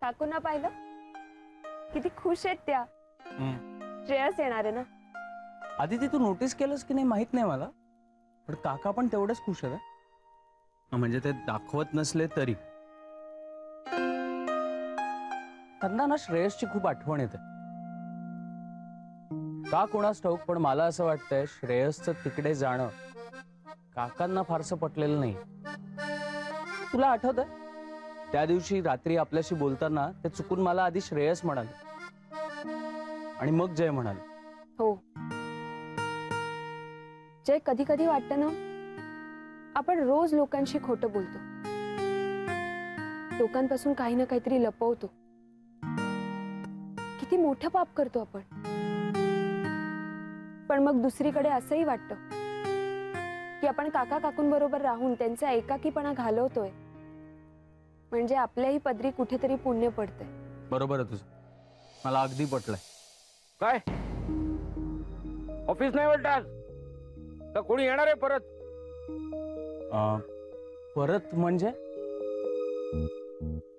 काकूंना पाहिलं किती खुश आहेत त्या. श्रेयस येणार आहे ना. आदिती तू नोटीस केलंस की नाही माहित नाही मला, पण काका पण तेवढेच खुश आहेत. म्हणजे ते दाखवत नसले तरी त्यांना ना श्रेयसची खूप आठवण येते. का कोणास ठाऊक, पण मला असं वाटतंय श्रेयसचं तिकडे जाणं काकांना फारसं पटलेलं नाही. तुला आठवतंय त्या दिवशी रात्री आपल्याशी बोलताना ते चुकून मला आधी श्रेयस म्हणाले आणि मग जय म्हणाले. हो जय, कधी कधी वाटतं ना आपण रोज लोकांशी खोटं बोलतो, लोकांपासून काही ना काहीतरी लपवतो. किती मोठं पाप करतो आपण. पण मग दुसरीकडे असंही वाटतं की आपण काका काकूंबरोबर राहून त्यांचा एकाकीपणा घालवतोय, म्हणजे आपल्याही पदरी कुठेतरी पुण्य पडतंय. बरोबर आहे तुझं, मला अगदी पटलंय. काय ऑफिस नाही वाटत आज? का कोणी येणार आहे परत? परत म्हणजे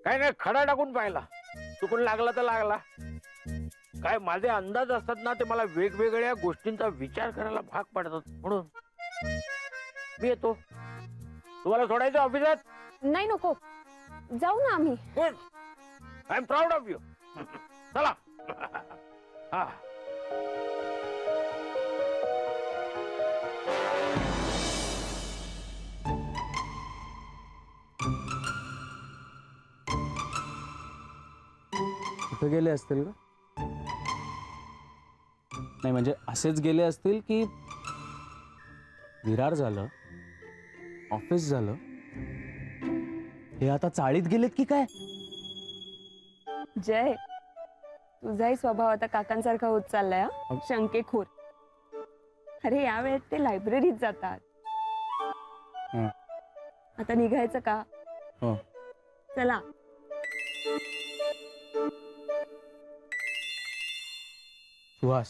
काय नाही, खडा टाकून पाहिला, चुकून लागला तर लागला. काय माझे अंदाज असतात ना, ते मला वेगवेगळ्या गोष्टींचा विचार करायला भाग पडतात. म्हणून मी येतो. तुम्हाला सोडायचं ऑफिसात? नाही नको, जाऊ ना आम्ही. Good, I am proud of you. चला. हा कुठे गेले असतील का? नाही म्हणजे असेच गेले असतील की विरार झालं, ऑफिस झालं, हे आता चाळीत गेलेत की काय? जय, तुझाही स्वभाव आता काकांसारखा होत चाललाय. शंकेखोर. अरे या वेळेत ते लायब्ररीत जातात. आता निघायचं का? चला. सुहास,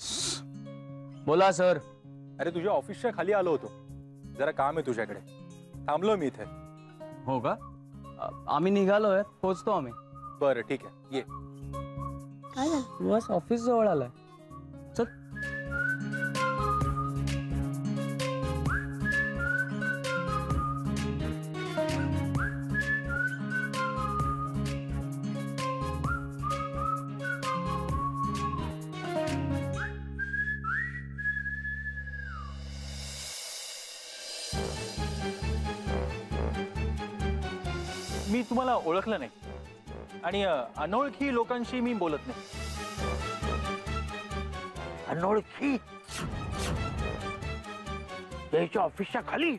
बोला सर. अरे तुझ्या ऑफिसच्या खाली आलो होतो, जरा काम आहे तुझ्याकडे, थांबलो मी इथे. हो का? आम्ही निघालोय, पोहोचतो आम्ही. बरं ठीक आहे, ये. काय झालं? सुहास ऑफिस जवळ आलाय. चल. मी तुम्हाला ओळखलं नाही आणि अनोळखी लोकांशी मी बोलत नाही. अनोळखी? याच्या ऑफिसच्या खाली?